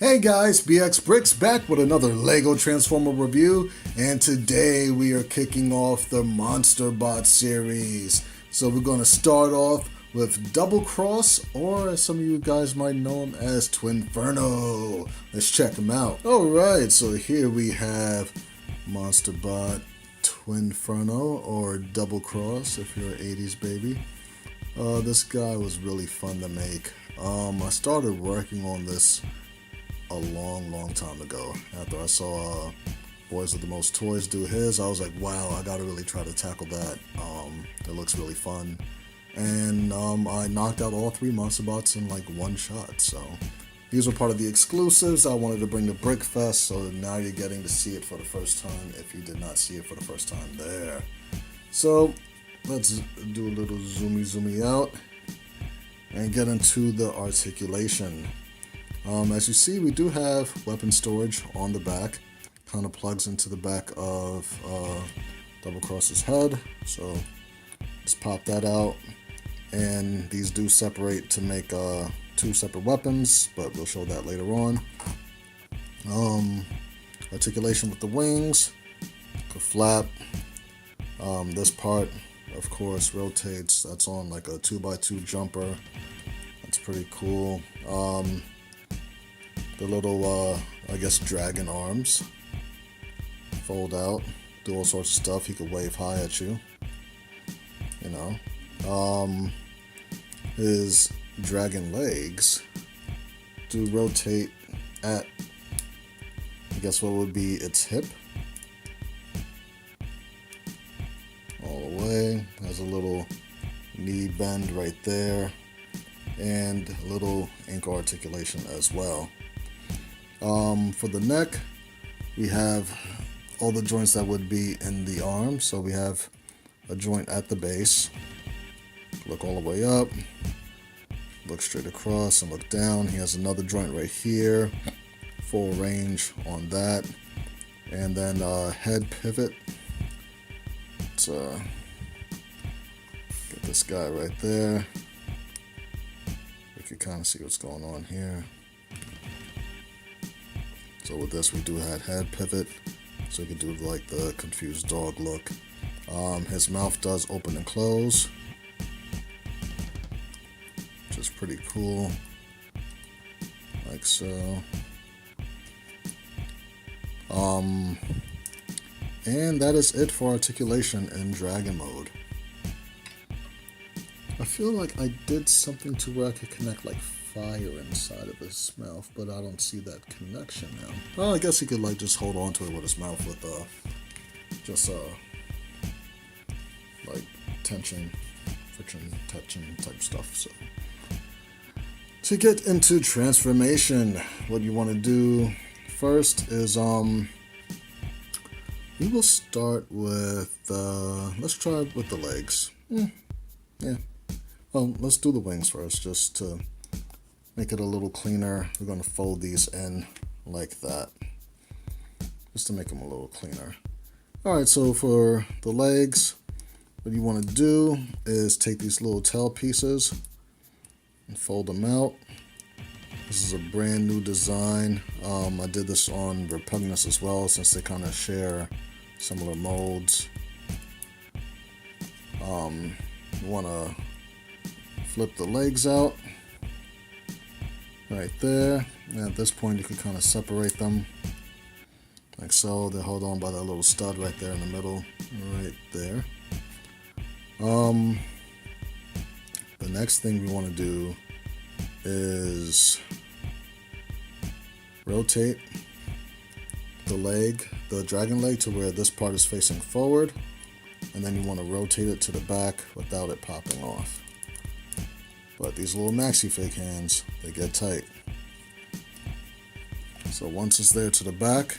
Hey guys, Brix back with another Lego Transformer review, and today we are kicking off the Monster Bot series. So we're going to start off with Doublecross, or as some of you guys might know him as Twinferno. Let's check him out. Alright, so here we have Monster Bot Twinferno, or Doublecross if you're an 80s baby. This guy was really fun to make. I started working on this a long time ago. After I saw Boys with the Most Toys do his, I was like, wow, I gotta really try to tackle that. It looks really fun. And I knocked out all 3 Monster Bots in like one shot. So these were part of the exclusives I wanted to bring to Brick Fest, so now you're getting to see it for the first time if you did not see it for the first time there. So let's do a little zoomy out and get into the articulation. As you see, we do have weapon storage on the back. Kind of plugs into the back of Doublecross's head. So just pop that out. And these do separate to make 2 separate weapons, but we'll show that later on. Articulation with the wings. The flap. This part, of course, rotates. That's on like a 2x2 jumper. That's pretty cool. The little, I guess, dragon arms fold out, do all sorts of stuff. He could wave high at you, you know. His dragon legs do rotate at, I guess, what would be its hip. All the way. Has a little knee bend right there, and a little ankle articulation as well. For the neck, we have all the joints that would be in the arm. So we have a joint at the base. Look all the way up. Look straight across and look down. He has another joint right here. Full range on that. And then head pivot. Let's get this guy right there. You can kind of see what's going on here. So with this, we do have head pivot, so you can do like the confused dog look. His mouth does open and close, which is pretty cool, like so. And that is it for articulation in Dragon mode. I feel like I did something to where I could connect like fire inside of his mouth, but I don't see that connection now. Well, I guess he could like just hold on to it with his mouth with just like tension, friction, tension type stuff. So to get into transformation, what you want to do first is we will start with let's try with the legs. Yeah. Well, let's do the wings first, just to make it a little cleaner. We're going to fold these in like that, just to make them a little cleaner. Alright, so for the legs, what you want to do is take these little tail pieces and fold them out. This is a brand new design. I did this on Repugnance as well, since they kind of share similar molds. You want to flip the legs out right there, and at this point you can kind of separate them like so. They're held on by that little stud right there in the middle, right there. The next thing we want to do is rotate the leg, the dragon leg, to where this part is facing forward, and then you want to rotate it to the back without it popping off. But these little maxi fig hands, they get tight. So once it's there to the back,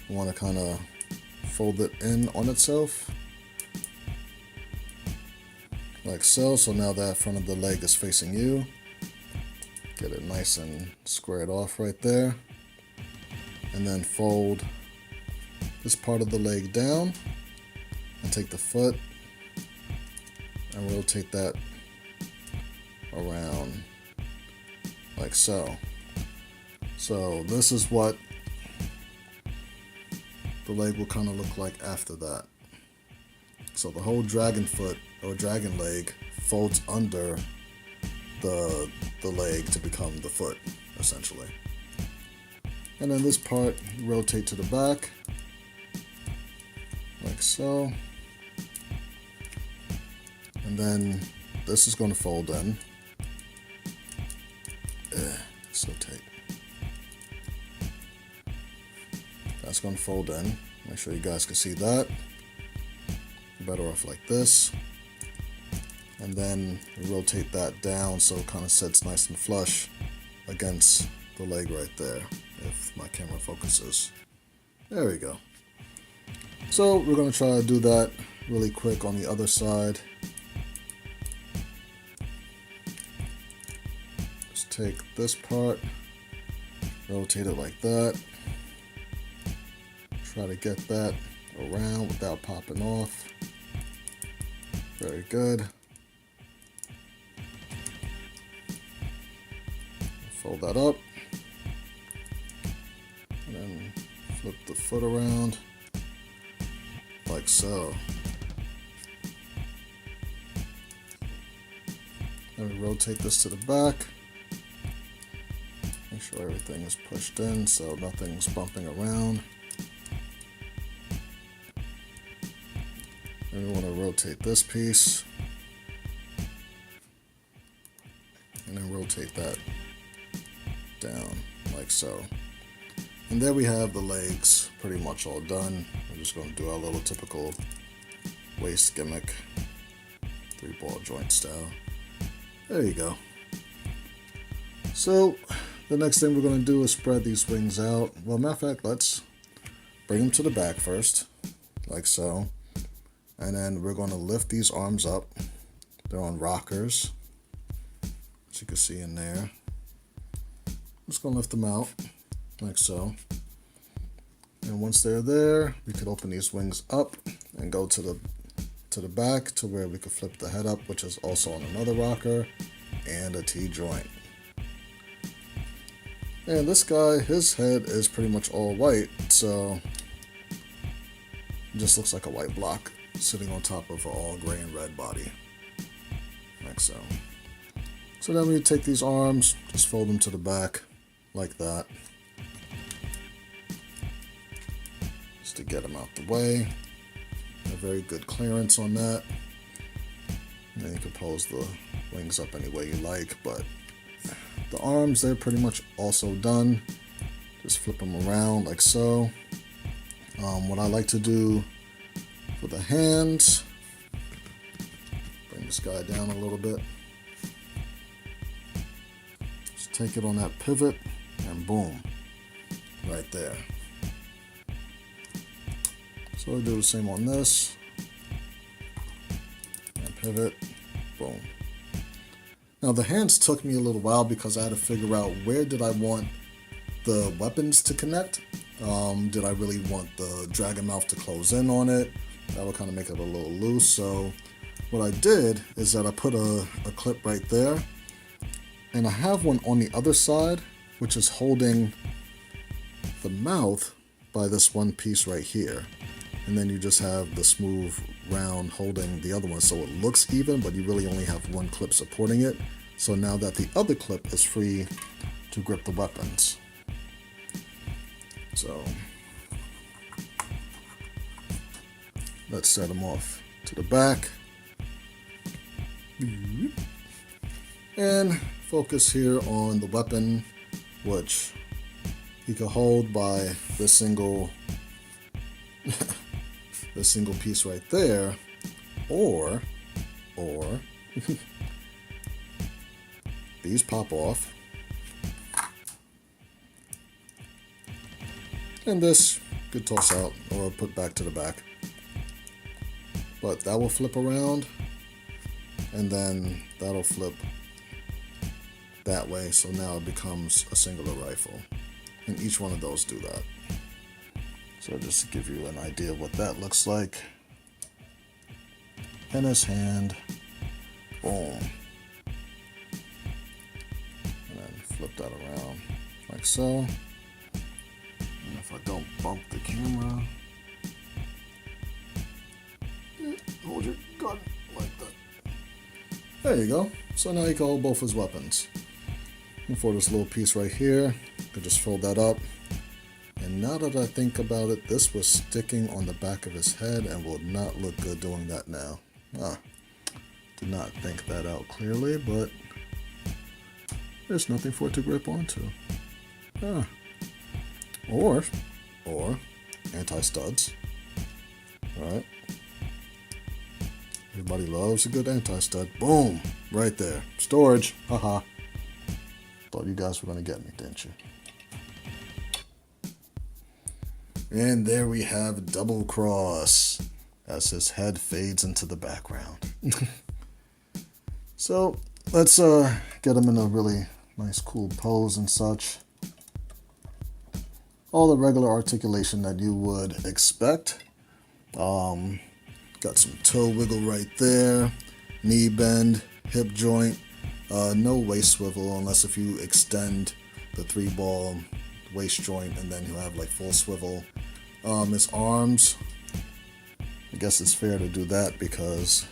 you want to kind of fold it in on itself, like so. So now that front of the leg is facing you. Get it nice and squared off right there. And then fold this part of the leg down and take the foot and rotate that around like so. So this is what the leg will kind of look like after that. So the whole dragon foot or dragon leg folds under the leg to become the foot, essentially. And then this part, rotate to the back, like so. And then this is going to fold in. So tight. That's going to fold in. Make sure you guys can see that. Better off like this. And then rotate that down so it kind of sits nice and flush against the leg right there, if my camera focuses. There we go. So we're going to try to do that really quick on the other side. Just take this part, rotate it like that. Try to get that around without popping off. Very good. Fold that up. And then flip the foot around like so. Then we rotate this to the back. Make sure everything is pushed in so nothing's bumping around. And we want to rotate this piece. And then rotate that down like so. And there we have the legs pretty much all done. We're just going to do our little typical waist gimmick, 3-ball joint style. There you go. So the next thing we're going to do is spread these wings out. Well, matter of fact, let's bring them to the back first, like so. And then we're going to lift these arms up. They're on rockers, as you can see in there. Just going to lift them out like so. And once they're there, we could open these wings up and go to the back to where we could flip the head up, which is also on another rocker and a T-joint. And this guy, his head is pretty much all white, so it just looks like a white block sitting on top of an all gray and red body, like so. So then we take these arms, just fold them to the back like that, just to get them out the way. A very good clearance on that. And then you can pose the wings up any way you like, but the arms, they're pretty much also done. Just flip them around like so. What I like to do for the hands, bring this guy down a little bit. Just take it on that pivot and boom, right there. So I do the same on this, and pivot, boom. Now the hands took me a little while because I had to figure out where did I want the weapons to connect. Did I really want the dragon mouth to close in on it? That would kind of make it a little loose. So what I did is that I put a clip right there, and I have one on the other side, which is holding the mouth by this one piece right here. And then you just have the smooth round holding the other one, so it looks even, but you really only have one clip supporting it. So now that the other clip is free to grip the weapons. So let's set them off to the back. And focus here on the weapon, which you can hold by this single this single piece right there, or these pop off, and this could toss out or put back to the back, but that will flip around, and then that'll flip that way, so now it becomes a singular rifle, and each one of those do that. So just to give you an idea of what that looks like. In his hand, boom. And then flip that around like so. And if I don't bump the camera, hold your gun like that. There you go. So now you can hold both his weapons. And for this little piece right here, you can just fold that up. And now that I think about it, this was sticking on the back of his head and will not look good doing that now. Did not think that out clearly, but there's nothing for it to grip onto. Or anti-studs. Alright. Everybody loves a good anti-stud. Boom! Right there. Storage. Haha. Thought you guys were going to get me, didn't you? And there we have Doublecross as his head fades into the background. So let's get him in a really nice cool pose and such. All the regular articulation that you would expect. Got some toe wiggle right there, knee bend, hip joint, no waist swivel unless if you extend the 3-ball waist joint and then he'll have like full swivel. His arms, I guess it's fair to do that because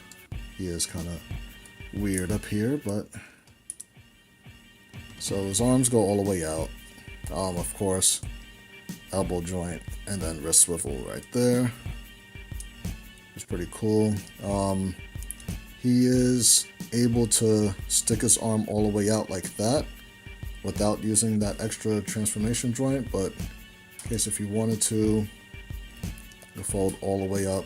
he is kind of weird up here, but so his arms go all the way out. Of course, elbow joint and then wrist swivel right there. It's pretty cool. He is able to stick his arm all the way out like that without using that extra transformation joint, but in case if you wanted to, you fold all the way up,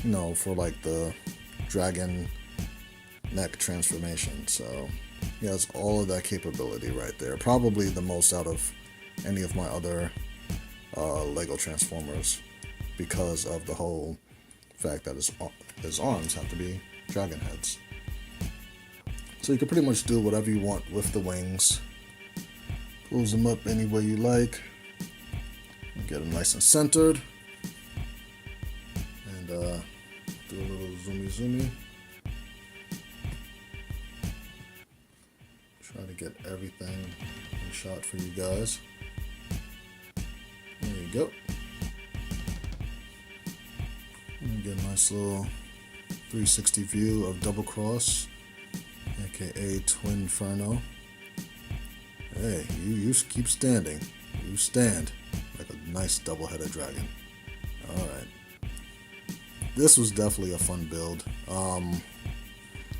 you know, for like the dragon neck transformation. So he has all of that capability right there. Probably the most out of any of my other Lego Transformers because of the whole fact that his arms have to be dragon heads. So you can pretty much do whatever you want with the wings. Close them up any way you like. And get them nice and centered. And do a little zoomy. Try to get everything in shot for you guys. There you go. And get a nice little 360 view of Doublecross, aka Twinferno. Hey, you keep standing. You stand like a nice double-headed dragon. Alright. This was definitely a fun build.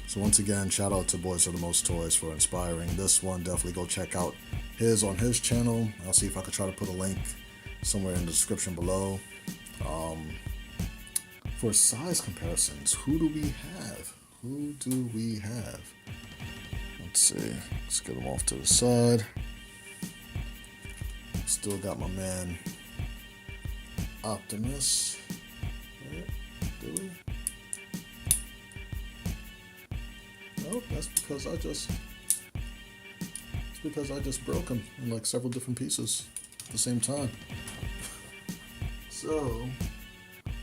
So once again, shout out to Boys Are the Most Toys for inspiring this one. Definitely go check out his on his channel. I'll see if I can try to put a link somewhere in the description below. For size comparisons, who do we have? Let's see. Let's get them off to the side. Still got my man Optimus. Right? Do we? Nope, that's because I just broke him in like several different pieces at the same time. So I'm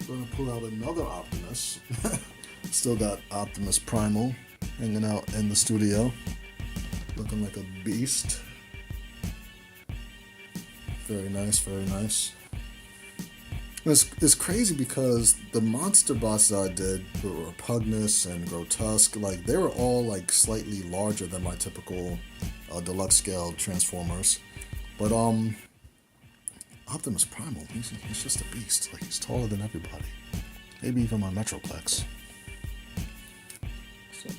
gonna pull out another Optimus. Still got Optimus Primal hanging out in the studio, looking like a beast. Very nice, very nice. It's crazy because the monster bots that I did were Repugnus and Grotesque. Like they were all like slightly larger than my typical deluxe scale Transformers. But Optimus Primal, he's just a beast. Like he's taller than everybody. Maybe even my Metroplex. So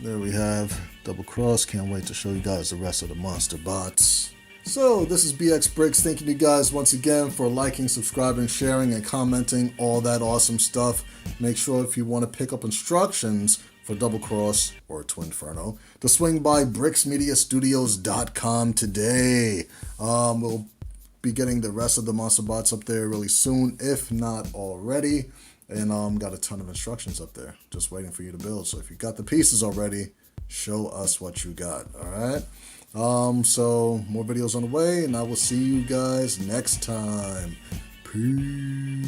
there we have Doublecross. Can't wait to show you guys the rest of the monster bots. So this is BX Brix. Thanking you guys once again for liking, subscribing, sharing, and commenting, all that awesome stuff. Make sure if you want to pick up instructions for Doublecross or Twinferno to swing by BrixMediaStudios.com today. We'll be getting the rest of the monster bots up there really soon, if not already. And got a ton of instructions up there just waiting for you to build. So if you got the pieces already, show us what you got. All right. So more videos on the way, and I will see you guys next time. Peace.